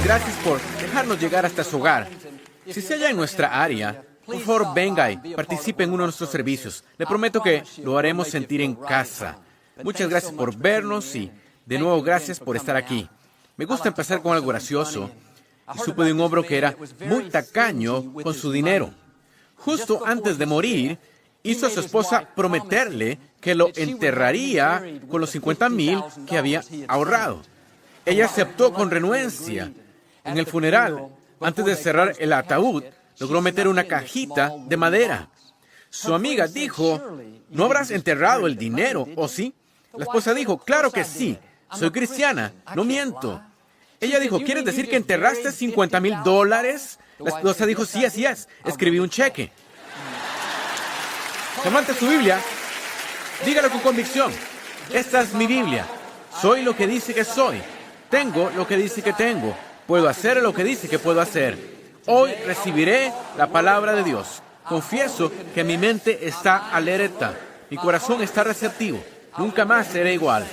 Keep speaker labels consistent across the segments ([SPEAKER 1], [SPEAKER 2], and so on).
[SPEAKER 1] gracias por dejarnos llegar hasta su hogar. Si se halla en nuestra área, por favor venga y participe en uno de nuestros servicios. Le prometo que lo haremos sentir en casa. Muchas gracias por vernos y, de nuevo, gracias por estar aquí. Me gusta empezar con algo gracioso. Y supe de un hombre que era muy tacaño con su dinero. Justo antes de morir, hizo a su esposa prometerle que lo enterraría con los 50,000 que había ahorrado. Ella aceptó con renuencia. En el funeral, antes de cerrar el ataúd, logró meter una cajita de madera. Su amiga dijo, ¿no habrás enterrado el dinero, o sí? La esposa dijo, claro que sí. Soy cristiana, no miento. Ella dijo, ¿quieres decir que enterraste $50,000? La esposa dijo, sí, así es. Escribí un cheque. Levante su Biblia. Dígalo con convicción. Esta es mi Biblia. Soy lo que dice que soy. Tengo lo que dice que tengo. Puedo hacer lo que dice que puedo hacer. Hoy recibiré la palabra de Dios. Confieso que mi mente está alerta. Mi corazón está receptivo. Nunca más seré igual.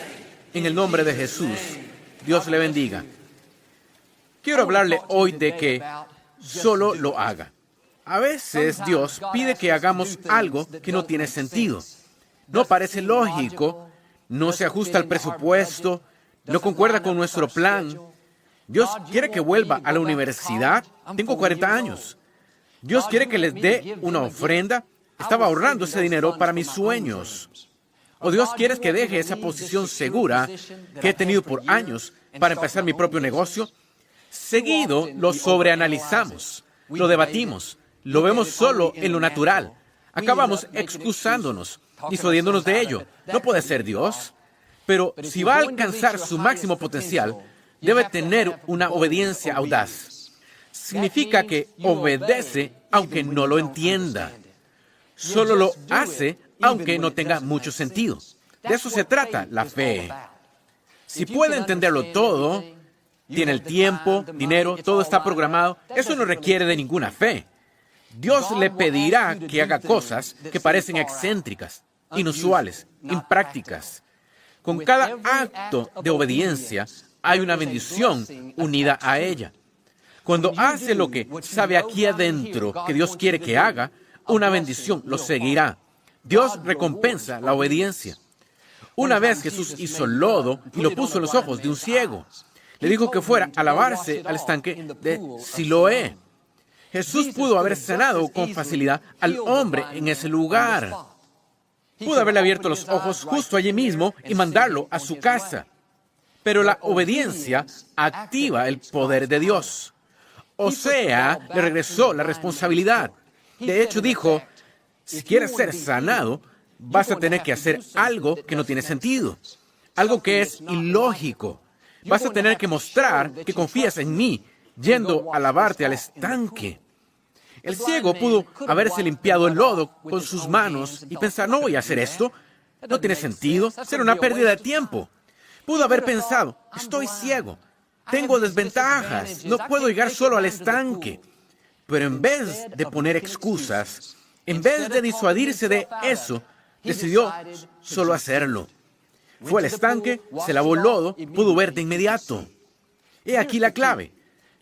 [SPEAKER 1] En el nombre de Jesús. Dios le bendiga. Quiero hablarle hoy de que solo lo haga. A veces Dios pide que hagamos algo que no tiene sentido. No parece lógico, no se ajusta al presupuesto, no concuerda con nuestro plan. Dios quiere que vuelva a la universidad. Tengo 40 años. Dios quiere que les dé una ofrenda. Estaba ahorrando ese dinero para mis sueños. O Dios quiere que deje esa posición segura que he tenido por años para empezar mi propio negocio. Seguido lo sobreanalizamos, lo debatimos, lo vemos solo en lo natural. Acabamos excusándonos, disuadiéndonos de ello. No puede ser Dios. Pero si va a alcanzar su máximo potencial, debe tener una obediencia audaz. Significa que obedece aunque no lo entienda. Solo lo hace aunque no tenga mucho sentido. De eso se trata la fe. Si puede entenderlo todo, tiene el tiempo, dinero, todo está programado, eso no requiere de ninguna fe. Dios le pedirá que haga cosas que parecen excéntricas, inusuales, imprácticas. Con cada acto de obediencia hay una bendición unida a ella. Cuando hace lo que sabe aquí adentro que Dios quiere que haga, una bendición lo seguirá. Dios recompensa la obediencia. Una vez Jesús hizo lodo y lo puso en los ojos de un ciego. Le dijo que fuera a lavarse al estanque de Siloé. Jesús pudo haber sanado con facilidad al hombre en ese lugar. Pudo haberle abierto los ojos justo allí mismo y mandarlo a su casa. Pero la obediencia activa el poder de Dios. O sea, le regresó la responsabilidad. De hecho, dijo, si quieres ser sanado, vas a tener que hacer algo que no tiene sentido. Algo que es ilógico. Vas a tener que mostrar que confías en mí, yendo a lavarte al estanque. El ciego pudo haberse limpiado el lodo con sus manos y pensar, no voy a hacer esto. No tiene sentido, será una pérdida de tiempo. Pudo haber pensado, estoy ciego, tengo desventajas, no puedo llegar solo al estanque. Pero en vez de poner excusas, en vez de disuadirse de eso, decidió solo hacerlo. Fue al estanque, se lavó el lodo, pudo ver de inmediato. He aquí la clave.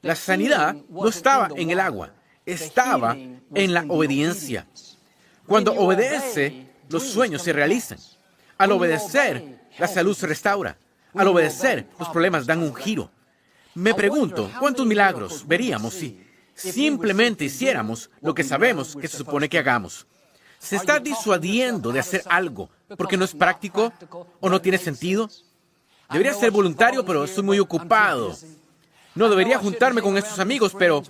[SPEAKER 1] La sanidad no estaba en el agua, estaba en la obediencia. Cuando obedece, los sueños se realizan. Al obedecer, la salud se restaura. Al obedecer, los problemas dan un giro. Me pregunto, ¿cuántos milagros veríamos si simplemente hiciéramos lo que sabemos que se supone que hagamos? ¿Se está disuadiendo de hacer algo porque no es práctico o no tiene sentido? Debería ser voluntario, pero estoy muy ocupado. No debería juntarme con estos amigos, pero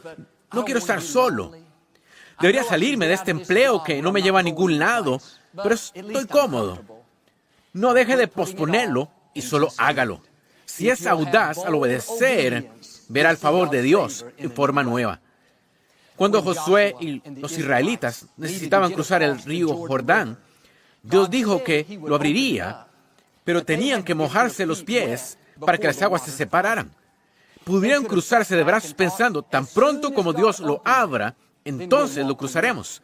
[SPEAKER 1] no quiero estar solo. Debería salirme de este empleo que no me lleva a ningún lado, pero estoy cómodo. No deje de posponerlo y solo hágalo. Si es audaz al obedecer, verá el favor de Dios en forma nueva. Cuando Josué y los israelitas necesitaban cruzar el río Jordán, Dios dijo que lo abriría, pero tenían que mojarse los pies para que las aguas se separaran. Pudieran cruzarse de brazos pensando, tan pronto como Dios lo abra, entonces lo cruzaremos.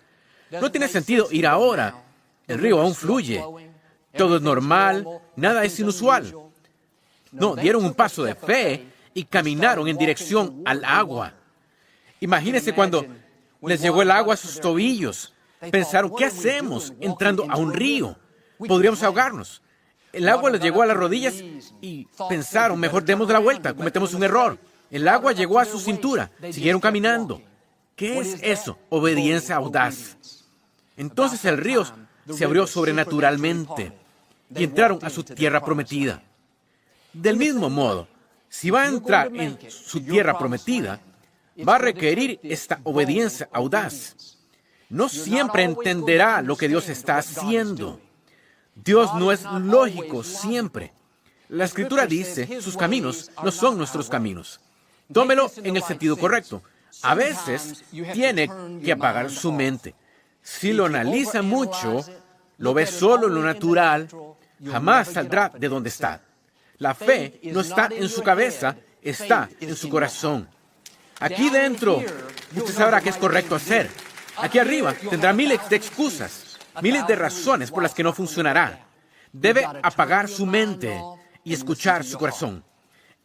[SPEAKER 1] No tiene sentido ir ahora. El río aún fluye. Todo es normal, nada es inusual. No, dieron un paso de fe y caminaron en dirección al agua. Imagínense cuando les llegó el agua a sus tobillos. Pensaron, ¿qué hacemos entrando a un río? Podríamos ahogarnos. El agua les llegó a las rodillas y pensaron, mejor demos la vuelta, cometemos un error. El agua llegó a su cintura, siguieron caminando. ¿Qué es eso? Obediencia audaz. Entonces el río se abrió sobrenaturalmente y entraron a su tierra prometida. Del mismo modo, si va a entrar en su tierra prometida, va a requerir esta obediencia audaz. No siempre entenderá lo que Dios está haciendo. Dios no es lógico siempre. La Escritura dice, sus caminos no son nuestros caminos. Tómelo en el sentido correcto. A veces tiene que apagar su mente. Si lo analiza mucho, lo ve solo en lo natural, jamás saldrá de donde está. La fe no está en su cabeza, está en su corazón. Aquí dentro, usted sabrá qué es correcto hacer. Aquí arriba tendrá miles de excusas, miles de razones por las que no funcionará. Debe apagar su mente y escuchar su corazón.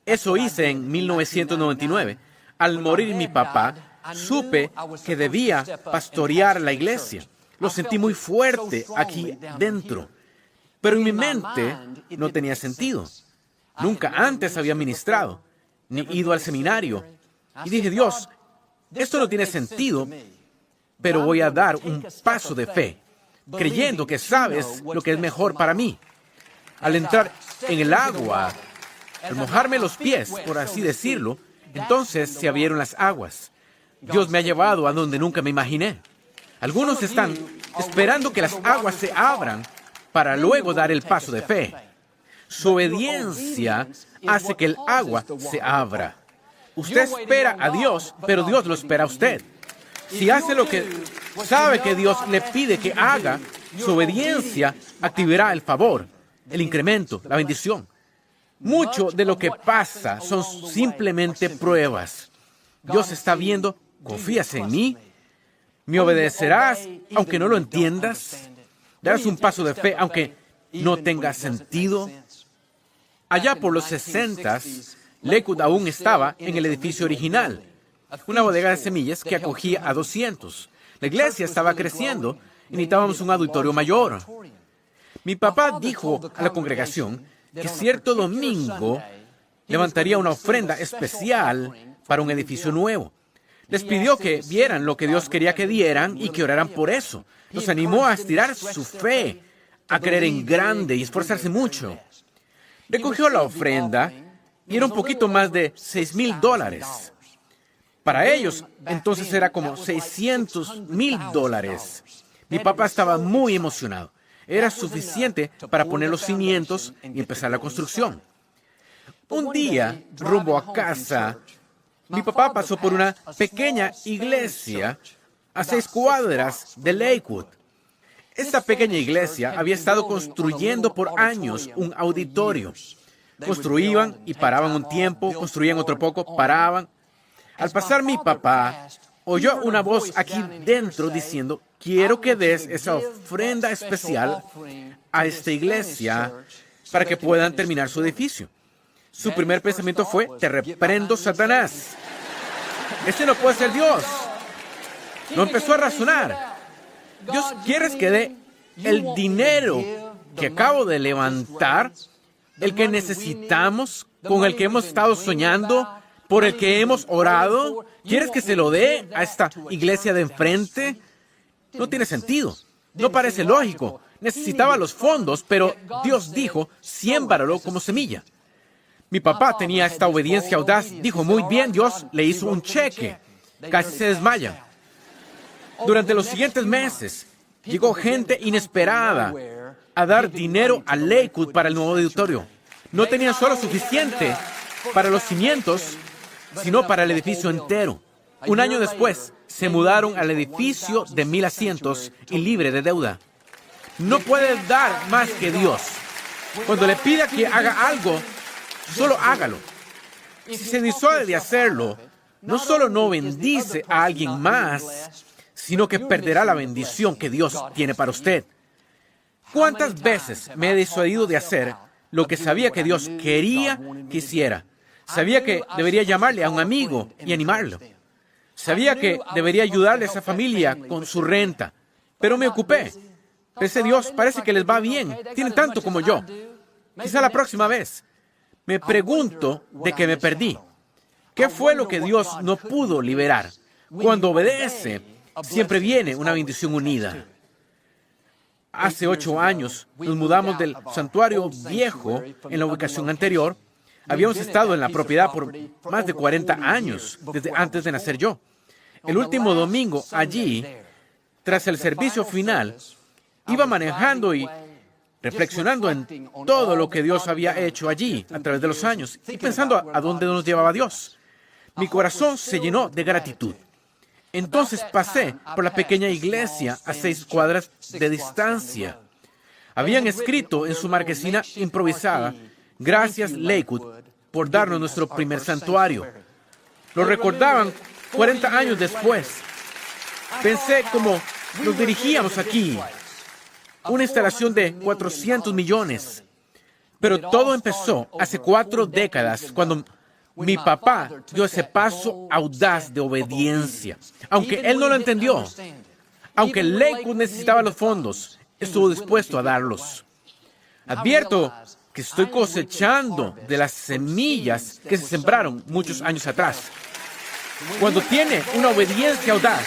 [SPEAKER 1] Eso hice en 1999. Al morir mi papá, supe que debía pastorear la iglesia. Lo sentí muy fuerte aquí dentro. Pero en mi mente no tenía sentido. Nunca antes había ministrado, ni ido al seminario. Y dije, Dios, esto no tiene sentido, pero voy a dar un paso de fe, creyendo que sabes lo que es mejor para mí. Al entrar en el agua, al mojarme los pies, por así decirlo, entonces se abrieron las aguas. Dios me ha llevado a donde nunca me imaginé. Algunos están esperando que las aguas se abran para luego dar el paso de fe. Su obediencia hace que el agua se abra. Usted espera a Dios, pero Dios lo espera a usted. Si hace lo que sabe que Dios le pide que haga, su obediencia activará el favor, el incremento, la bendición. Mucho de lo que pasa son simplemente pruebas. Dios está viendo, ¿confías en mí? ¿Me obedecerás aunque no lo entiendas? ¿Darás un paso de fe aunque no tenga sentido? Allá por los 60s, Lakewood aún estaba en el edificio original, una bodega de semillas que acogía a 200. La iglesia estaba creciendo y necesitábamos un auditorio mayor. Mi papá dijo a la congregación que cierto domingo levantaría una ofrenda especial para un edificio nuevo. Les pidió que vieran lo que Dios quería que dieran y que oraran por eso. Los animó a estirar su fe, a creer en grande y esforzarse mucho. Recogió la ofrenda y era un poquito más de $6,000. Para ellos, entonces era como $600,000. Mi papá estaba muy emocionado. Era suficiente para poner los cimientos y empezar la construcción. Un día, rumbo a casa, mi papá pasó por una pequeña iglesia a 6 cuadras de Lakewood. Esta pequeña iglesia había estado construyendo por años un auditorio. Construían y paraban un tiempo, construían otro poco, paraban. Al pasar mi papá, oyó una voz aquí dentro diciendo, quiero que des esa ofrenda especial a esta iglesia para que puedan terminar su edificio. Su primer pensamiento fue, te reprendo, Satanás. Este no puede ser Dios. Lo empezó a razonar. Dios, ¿quieres que dé el dinero que acabo de levantar, el que necesitamos, con el que hemos estado soñando, por el que hemos orado? ¿Quieres que se lo dé a esta iglesia de enfrente? No tiene sentido. No parece lógico. Necesitaba los fondos, pero Dios dijo, siémbralo como semilla. Mi papá tenía esta obediencia audaz. Dijo, muy bien, Dios le hizo un cheque. Casi se desmaya. Durante los siguientes meses, llegó gente inesperada a dar dinero a Lakewood para el nuevo auditorio. No tenían solo suficiente para los cimientos, sino para el edificio entero. Un año después, se mudaron al edificio de 1,000 asientos y libre de deuda. No puede dar más que Dios. Cuando le pida que haga algo, solo hágalo. Y si se disuade de hacerlo, no solo no bendice a alguien más, sino que perderá la bendición que Dios tiene para usted. ¿Cuántas veces me he disuadido de hacer lo que sabía que Dios quería que hiciera, Sabía que debería llamarle a un amigo y animarlo. Sabía que debería ayudarle a esa familia con su renta. Pero me ocupé. Pensé, Dios, parece que les va bien. Tienen tanto como yo. Quizá la próxima vez. Me pregunto de qué me perdí. ¿Qué fue lo que Dios no pudo liberar? Cuando obedece, siempre viene una bendición unida. Hace 8 años nos mudamos del santuario viejo en la ubicación anterior. Habíamos estado en la propiedad por más de 40 años, desde antes de nacer yo. El último domingo allí, tras el servicio final, iba manejando y reflexionando en todo lo que Dios había hecho allí a través de los años y pensando a dónde nos llevaba Dios. Mi corazón se llenó de gratitud. Entonces pasé por la pequeña iglesia a 6 cuadras de distancia. Habían escrito en su marquesina improvisada, "Gracias, Lakewood, por darnos nuestro primer santuario". Lo recordaban 40 años después. Pensé cómo nos dirigíamos aquí. Una instalación de 400 millones. Pero todo empezó hace 4 décadas, cuando mi papá dio ese paso audaz de obediencia. Aunque él no lo entendió, aunque Lakewood necesitaba los fondos, estuvo dispuesto a darlos. Advierto que estoy cosechando de las semillas que se sembraron muchos años atrás. Cuando tiene una obediencia audaz,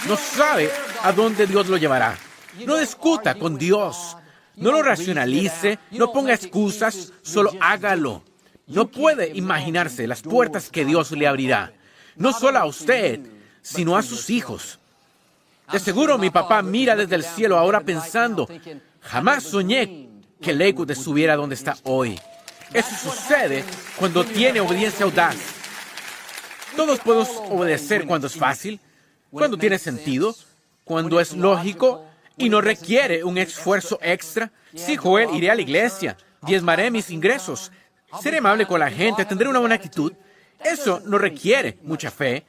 [SPEAKER 1] no sabe a dónde Dios lo llevará. No discuta con Dios. No lo racionalice. No ponga excusas. Solo hágalo. No puede imaginarse las puertas que Dios le abrirá. No solo a usted, sino a sus hijos. De seguro mi papá mira desde el cielo ahora pensando, jamás soñé que Lakewood estuviera donde está hoy. Eso sucede cuando tiene obediencia audaz. Todos podemos obedecer cuando es fácil, cuando tiene sentido, cuando es lógico y no requiere un esfuerzo extra. Sí, Joel, iré a la iglesia, diezmaré mis ingresos, seré amable con la gente, tendré una buena actitud. Eso no requiere mucha fe.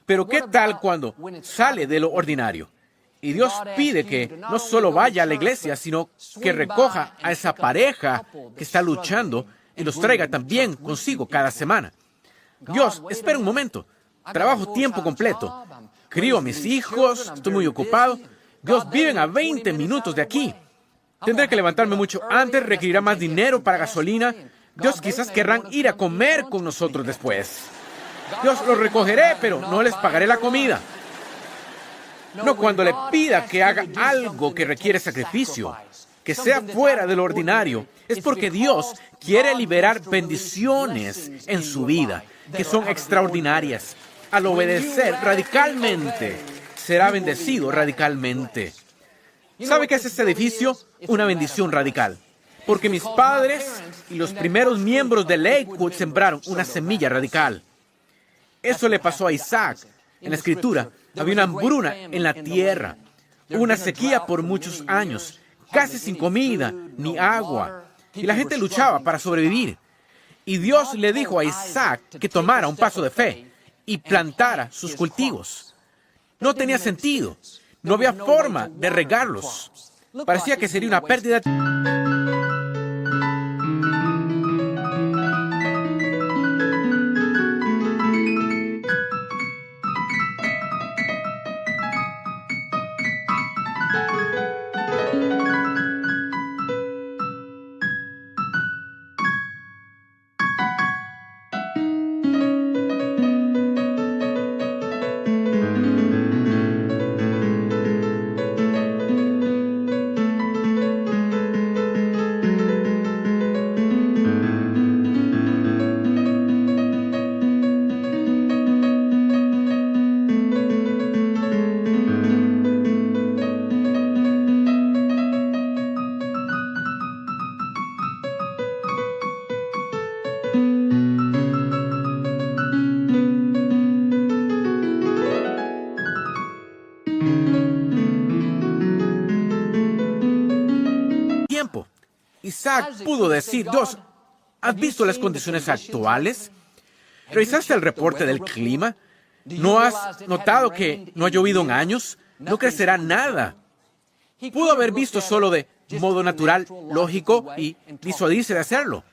[SPEAKER 1] Pero ¿qué tal cuando sale de lo ordinario? Y Dios pide que no solo vaya a la iglesia, sino que recoja a esa pareja que está luchando y los traiga también consigo cada semana. Dios, espera un momento. Trabajo tiempo completo. Crío a mis hijos, estoy muy ocupado. Dios, viven a 20 minutos de aquí. Tendré que levantarme mucho antes, requerirá más dinero para gasolina. Dios, quizás querrán ir a comer con nosotros después. Dios, los recogeré, pero no les pagaré la comida. No, cuando le pida que haga algo que requiere sacrificio, que sea fuera de lo ordinario, es porque Dios quiere liberar bendiciones en su vida, que son extraordinarias. Al obedecer radicalmente, será bendecido radicalmente. ¿Sabe qué es este edificio? Una bendición radical. Porque mis padres y los primeros miembros de Lakewood sembraron una semilla radical. Eso le pasó a Isaac. En la Escritura, había una hambruna en la tierra. Hubo una sequía por muchos años, casi sin comida ni agua. Y la gente luchaba para sobrevivir. Y Dios le dijo a Isaac que tomara un paso de fe y plantara sus cultivos. No tenía sentido. No había forma de regarlos. Parecía que sería una pérdida. Isaac pudo decir, Dios, ¿has visto las condiciones actuales? ¿Revisaste el reporte del clima? ¿No has notado que no ha llovido en años? No crecerá nada. Pudo haber visto solo de modo natural, lógico, y disuadirse de hacerlo.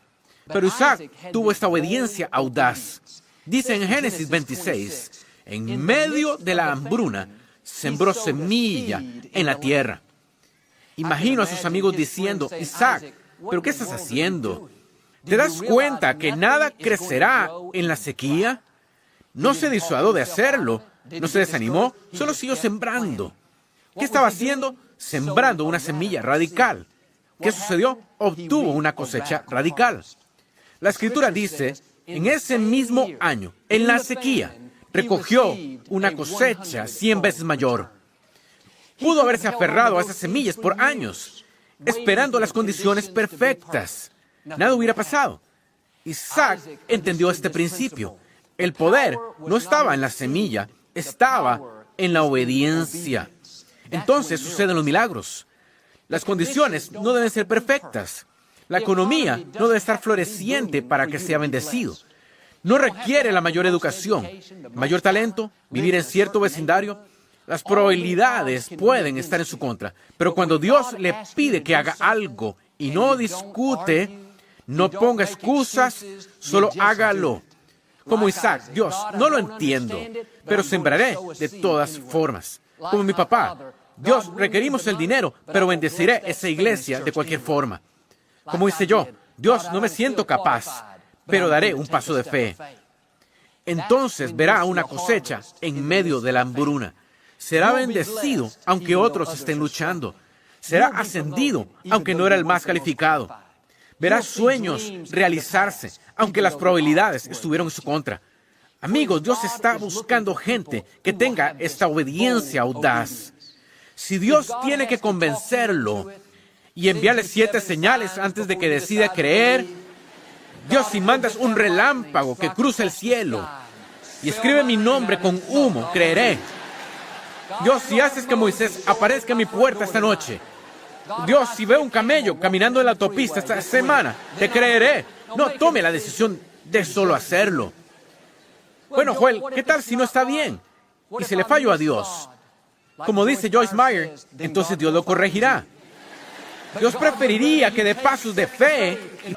[SPEAKER 1] Pero Isaac tuvo esta obediencia audaz. Dice en Génesis 26, en medio de la hambruna, sembró semilla en la tierra. Imagino a sus amigos diciendo, Isaac, ¿pero qué estás haciendo? ¿Te das cuenta que nada crecerá en la sequía? No se disuadió de hacerlo, no se desanimó, solo siguió sembrando. ¿Qué estaba haciendo? Sembrando una semilla radical. ¿Qué sucedió? Obtuvo una cosecha radical. La Escritura dice, en ese mismo año, en la sequía, recogió una cosecha 100 veces mayor. Pudo haberse aferrado a esas semillas por años, esperando las condiciones perfectas. Nada hubiera pasado. Isaac entendió este principio. El poder no estaba en la semilla, estaba en la obediencia. Entonces suceden los milagros. Las condiciones no deben ser perfectas. La economía no debe estar floreciente para que sea bendecido. No requiere la mayor educación, mayor talento, vivir en cierto vecindario. Las probabilidades pueden estar en su contra, pero cuando Dios le pide que haga algo y no discute, no ponga excusas, solo hágalo. Como Isaac, Dios, no lo entiendo, pero sembraré de todas formas. Como mi papá, Dios, requerimos el dinero, pero bendeciré esa iglesia de cualquier forma. Como hice yo, Dios, no me siento capaz, pero daré un paso de fe. Entonces verá una cosecha en medio de la hambruna. Será bendecido, aunque otros estén luchando. Será ascendido, aunque no era el más calificado. Verá sueños realizarse, aunque las probabilidades estuvieron en su contra. Amigos, Dios está buscando gente que tenga esta obediencia audaz. Si Dios tiene que convencerlo y enviarle 7 señales antes de que decida creer, Dios, si mandas un relámpago que cruce el cielo y escribe mi nombre con humo, creeré. Dios, si haces que Moisés aparezca en mi puerta esta noche, Dios, si veo un camello caminando en la autopista esta semana, te creeré. No tome la decisión de solo hacerlo. Bueno, Joel, ¿qué tal si no está bien? Y se le falló a Dios. Como dice Joyce Meyer, entonces Dios lo corregirá. Dios preferiría que dé pasos de fe y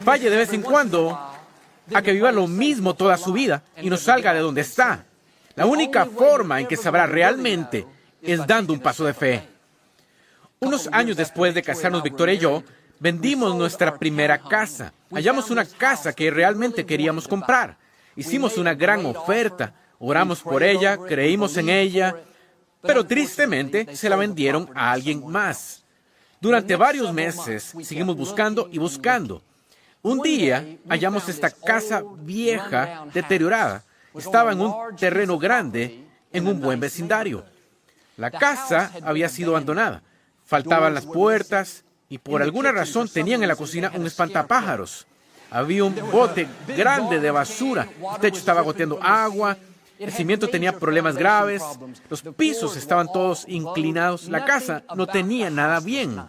[SPEAKER 1] falle de vez en cuando, a que viva lo mismo toda su vida y no salga de donde está. La única forma en que sabrá realmente es dando un paso de fe. Unos años después de casarnos, Victoria y yo, vendimos nuestra primera casa. Hallamos una casa que realmente queríamos comprar. Hicimos una gran oferta, oramos por ella, creímos en ella, pero tristemente se la vendieron a alguien más. Durante varios meses seguimos buscando y buscando. Un día hallamos esta casa vieja, deteriorada. Estaba en un terreno grande, en un buen vecindario. La casa había sido abandonada. Faltaban las puertas y por alguna razón tenían en la cocina un espantapájaros. Había un bote grande de basura. El techo estaba goteando agua. El cimiento tenía problemas graves. Los pisos estaban todos inclinados. La casa no tenía nada bien.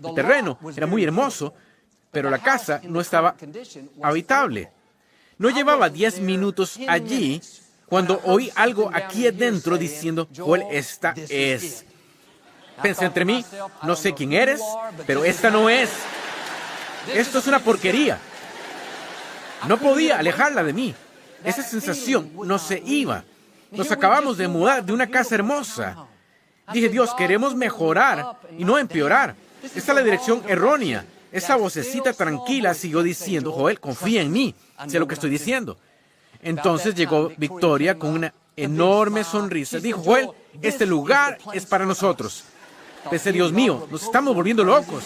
[SPEAKER 1] El terreno era muy hermoso, pero la casa no estaba habitable. No llevaba 10 minutos allí cuando oí algo aquí adentro diciendo, Joel, esta es. Pensé entre mí, no sé quién eres, pero esta no es. Esto es una porquería. No podía alejarla de mí. Esa sensación no se iba. Nos acabamos de mudar de una casa hermosa. Dije, Dios, queremos mejorar y no empeorar. Esta es la dirección errónea. esa vocecita tranquila siguió diciendo, Joel, confía en mí, sé lo que estoy diciendo. Entonces llegó Victoria con una enorme sonrisa. Dijo, Joel, este lugar es para nosotros. Pensé, Dios mío, nos estamos volviendo locos.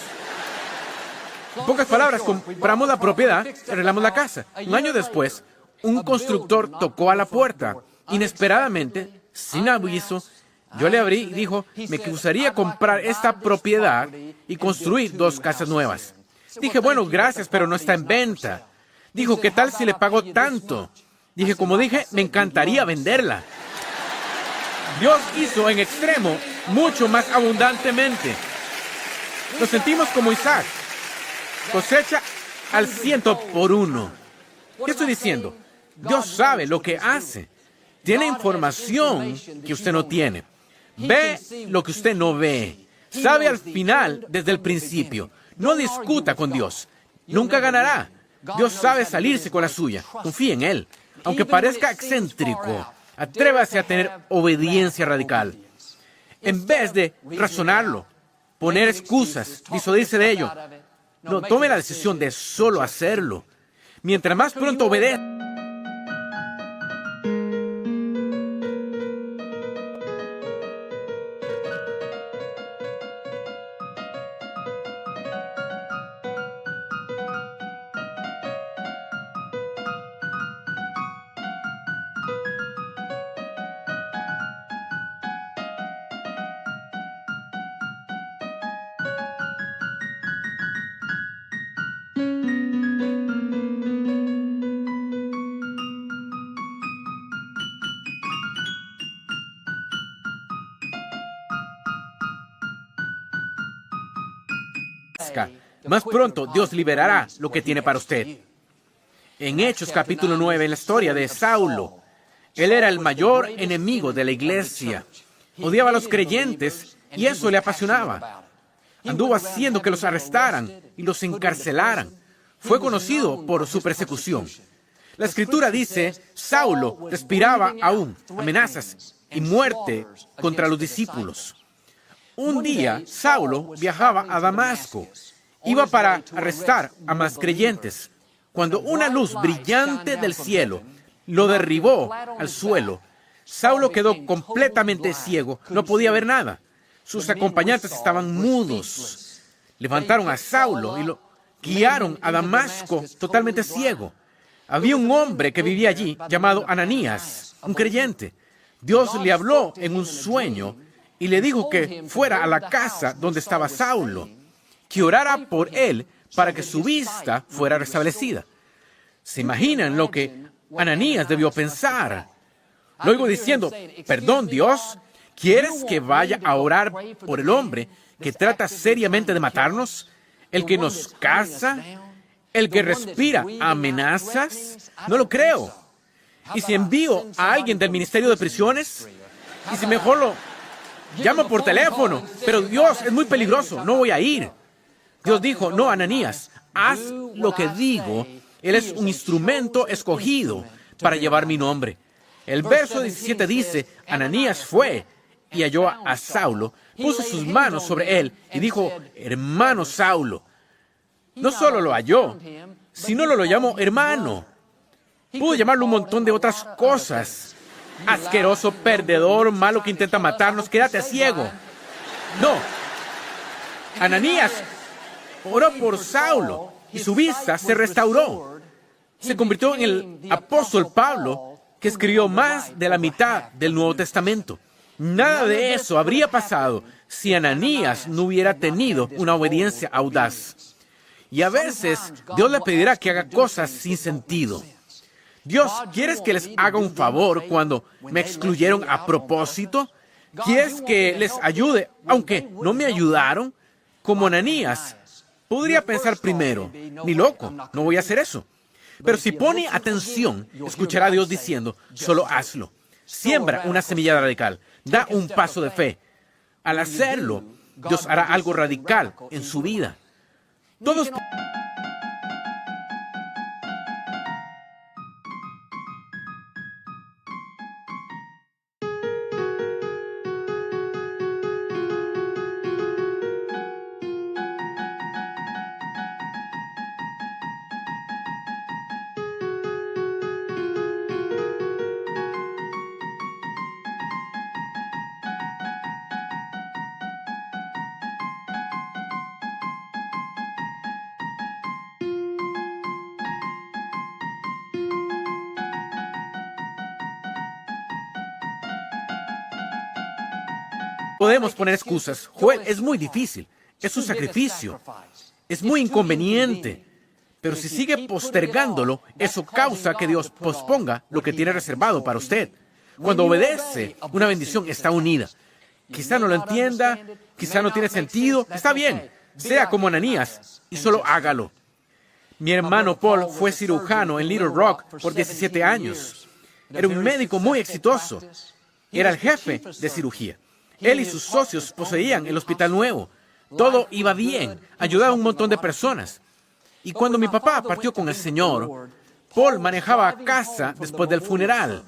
[SPEAKER 1] En pocas palabras, compramos la propiedad, arreglamos la casa. Un año después, un constructor tocó a la puerta. Inesperadamente, sin aviso, yo le abrí y dijo, me gustaría comprar esta propiedad y construir 2 casas nuevas. Dije, bueno, gracias, pero no está en venta. Dijo, ¿qué tal si le pago tanto? Dije, como dije, me encantaría venderla. Dios hizo en extremo mucho más abundantemente. Nos sentimos como Isaac. Cosecha al 100 por 1. ¿Qué estoy diciendo? Dios sabe lo que hace. Tiene información que usted no tiene. Ve lo que usted no ve. Sabe al final desde el principio. No discuta con Dios. Nunca ganará. Dios sabe salirse con la suya. Confíe en Él. Aunque parezca excéntrico, atrévase a tener obediencia radical. En vez de razonarlo, poner excusas, disuadirse de ello, no, tome la decisión de solo hacerlo. Mientras más pronto obedezca, más pronto Dios liberará lo que tiene para usted. En Hechos capítulo 9, en la historia de Saulo, él era el mayor enemigo de la iglesia. Odiaba a los creyentes y eso le apasionaba. Anduvo haciendo que los arrestaran y los encarcelaran. Fue conocido por su persecución. La Escritura dice, Saulo respiraba aún amenazas y muerte contra los discípulos. Un día, Saulo viajaba a Damasco. Iba para arrestar a más creyentes. Cuando una luz brillante del cielo lo derribó al suelo, Saulo quedó completamente ciego. No podía ver nada. Sus acompañantes estaban mudos. Levantaron a Saulo y lo guiaron a Damasco totalmente ciego. Había un hombre que vivía allí llamado Ananías, un creyente. Dios le habló en un sueño y le dijo que fuera a la casa donde estaba Saulo, que orara por él para que su vista fuera restablecida. ¿Se imaginan lo que Ananías debió pensar? Lo oigo diciendo, perdón, Dios, ¿quieres que vaya a orar por el hombre que trata seriamente de matarnos? ¿El que nos caza? ¿El que respira amenazas? No lo creo. ¿Y si envío a alguien del Ministerio de Prisiones? ¿Y si mejor lo llamo por teléfono? Pero Dios, es muy peligroso, no voy a ir. Dios dijo, no, Ananías, haz lo que digo. Él es un instrumento escogido para llevar mi nombre. El verso 17 dice, Ananías fue y halló a Saulo, puso sus manos sobre él y dijo, hermano Saulo. No solo lo halló, sino lo llamó hermano. Pudo llamarlo un montón de otras cosas. Asqueroso, perdedor, malo que intenta matarnos, quédate ciego. No. Ananías oró por Saulo y su vista se restauró. Se convirtió en el apóstol Pablo, que escribió más de la mitad del Nuevo Testamento. Nada de eso habría pasado si Ananías no hubiera tenido una obediencia audaz. Y a veces Dios le pedirá que haga cosas sin sentido. Dios, ¿quieres que les haga un favor cuando me excluyeron a propósito? ¿Quieres que les ayude aunque no me ayudaron? Como Ananías, podría pensar primero, ni loco, no voy a hacer eso. Pero si pone atención, escuchará a Dios diciendo, solo hazlo. Siembra una semilla radical, da un paso de fe. Al hacerlo, Dios hará algo radical en su vida. Todos Podemos poner excusas. Joel, es muy difícil. Es un sacrificio. Es muy inconveniente. Pero si sigue postergándolo, eso causa que Dios posponga lo que tiene reservado para usted. Cuando obedece, una bendición está unida. Quizá no lo entienda, quizá no tiene sentido. Está bien, sea como Ananías y solo hágalo. Mi hermano Paul fue cirujano en Little Rock por 17 años. Era un médico muy exitoso. Era el jefe de cirugía. Él y sus socios poseían el hospital nuevo. Todo iba bien. Ayudaba a un montón de personas. Y cuando mi papá partió con el Señor, Paul manejaba a casa después del funeral.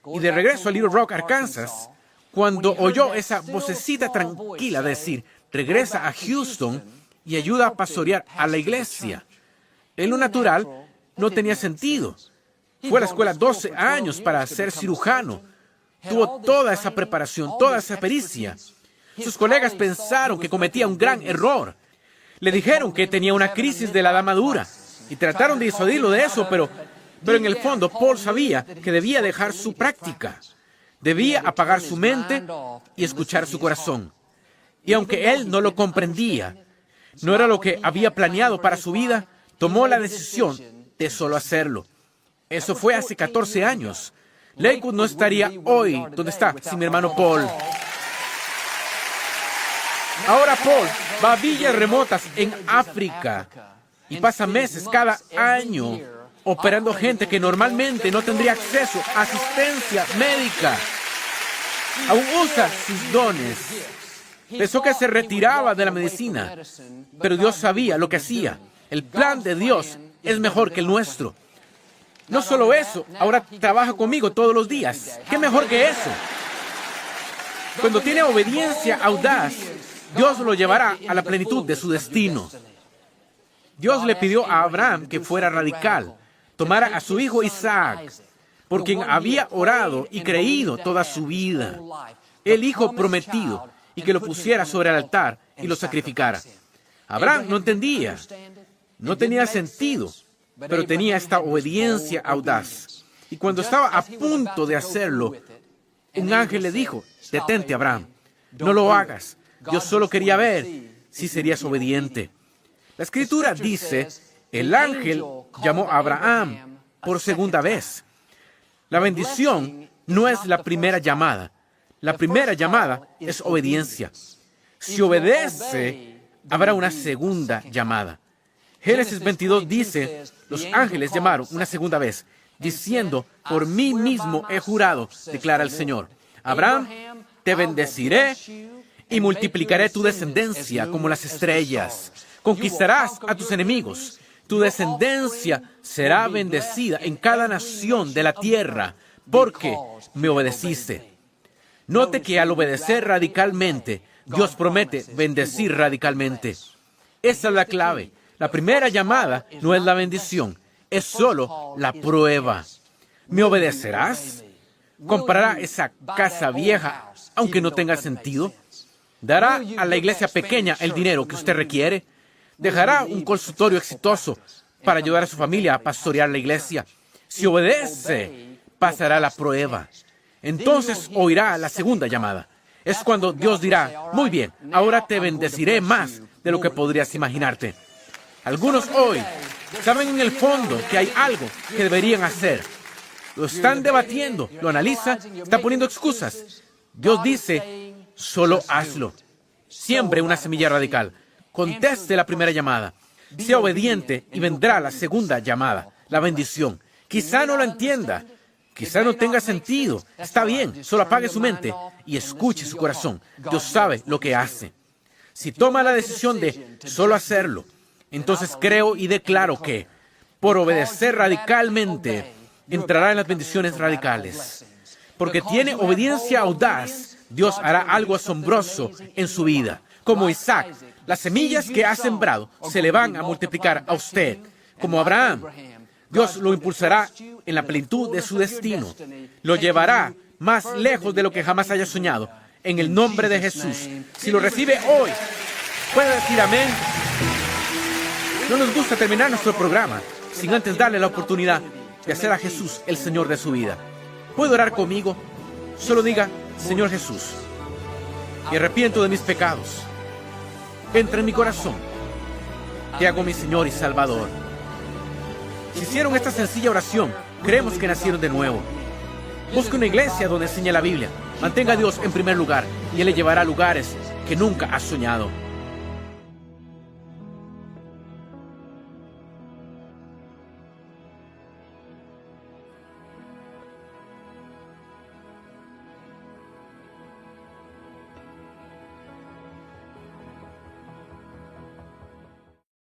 [SPEAKER 1] Y de regreso a Little Rock, Arkansas, cuando oyó esa vocecita tranquila decir, regresa a Houston y ayuda a pastorear a la iglesia. En lo natural, no tenía sentido. Fue a la escuela 12 años para ser cirujano. Tuvo toda esa preparación, toda esa pericia. Sus colegas pensaron que cometía un gran error. Le dijeron que tenía una crisis de la edad madura y trataron de disuadirlo de eso, pero en el fondo Paul sabía que debía dejar su práctica. Debía apagar su mente y escuchar su corazón. Y aunque él no lo comprendía, no era lo que había planeado para su vida, tomó la decisión de solo hacerlo. Eso fue hace 14 años. Lakewood no estaría hoy donde está sin mi hermano Paul. Ahora Paul va a villas remotas en África y pasa meses cada año operando gente que normalmente no tendría acceso a asistencia médica. Aún usa sus dones. Pensó que se retiraba de la medicina, pero Dios sabía lo que hacía. El plan de Dios es mejor que el nuestro. No solo eso, ahora trabaja conmigo todos los días. ¿Qué mejor que eso? Cuando tiene obediencia audaz, Dios lo llevará a la plenitud de su destino. Dios le pidió a Abraham que fuera radical, tomara a su hijo Isaac, por quien había orado y creído toda su vida, el hijo prometido, y que lo pusiera sobre el altar y lo sacrificara. Abraham no entendía, no tenía sentido, pero tenía esta obediencia audaz. Y cuando estaba a punto de hacerlo, un ángel le dijo, detente, Abraham, no lo hagas. Yo solo quería ver si serías obediente. La Escritura dice, el ángel llamó a Abraham por segunda vez. La bendición no es la primera llamada. La primera llamada es obediencia. Si obedece, habrá una segunda llamada. Génesis 22 dice, los ángeles llamaron una segunda vez, diciendo, por mí mismo he jurado, declara el Señor. Abraham, te bendeciré y multiplicaré tu descendencia como las estrellas. Conquistarás a tus enemigos. Tu descendencia será bendecida en cada nación de la tierra, porque me obedeciste. Note que al obedecer radicalmente, Dios promete bendecir radicalmente. Esa es la clave. La primera llamada no es la bendición, es solo la prueba. ¿Me obedecerás? ¿Comprará esa casa vieja, aunque no tenga sentido? ¿Dará a la iglesia pequeña el dinero que usted requiere? ¿Dejará un consultorio exitoso para ayudar a su familia a pastorear la iglesia? Si obedece, pasará la prueba. Entonces oirá la segunda llamada. Es cuando Dios dirá, muy bien, ahora te bendeciré más de lo que podrías imaginarte. Algunos hoy saben en el fondo que hay algo que deberían hacer. Lo están debatiendo, lo analizan, están poniendo excusas. Dios dice, solo hazlo. Siembre una semilla radical. Conteste la primera llamada. Sea obediente y vendrá la segunda llamada, la bendición. Quizá no lo entienda. Quizá no tenga sentido. Está bien, solo apague su mente y escuche su corazón. Dios sabe lo que hace. Si toma la decisión de solo hacerlo, entonces creo y declaro que, por obedecer radicalmente, entrará en las bendiciones radicales. Porque tiene obediencia audaz, Dios hará algo asombroso en su vida. Como Isaac, las semillas que ha sembrado se le van a multiplicar a usted. Como Abraham, Dios lo impulsará en la plenitud de su destino. Lo llevará más lejos de lo que jamás haya soñado. En el nombre de Jesús. Si lo recibe hoy, puede decir amén. No nos gusta terminar nuestro programa sin antes darle la oportunidad de hacer a Jesús el Señor de su vida. ¿Puede orar conmigo? Solo diga, Señor Jesús, y arrepiento de mis pecados. Entra en mi corazón. Te hago mi Señor y Salvador. Si hicieron esta sencilla oración, creemos que nacieron de nuevo. Busque una iglesia donde enseñe la Biblia. Mantenga a Dios en primer lugar y Él le llevará a lugares que nunca has soñado.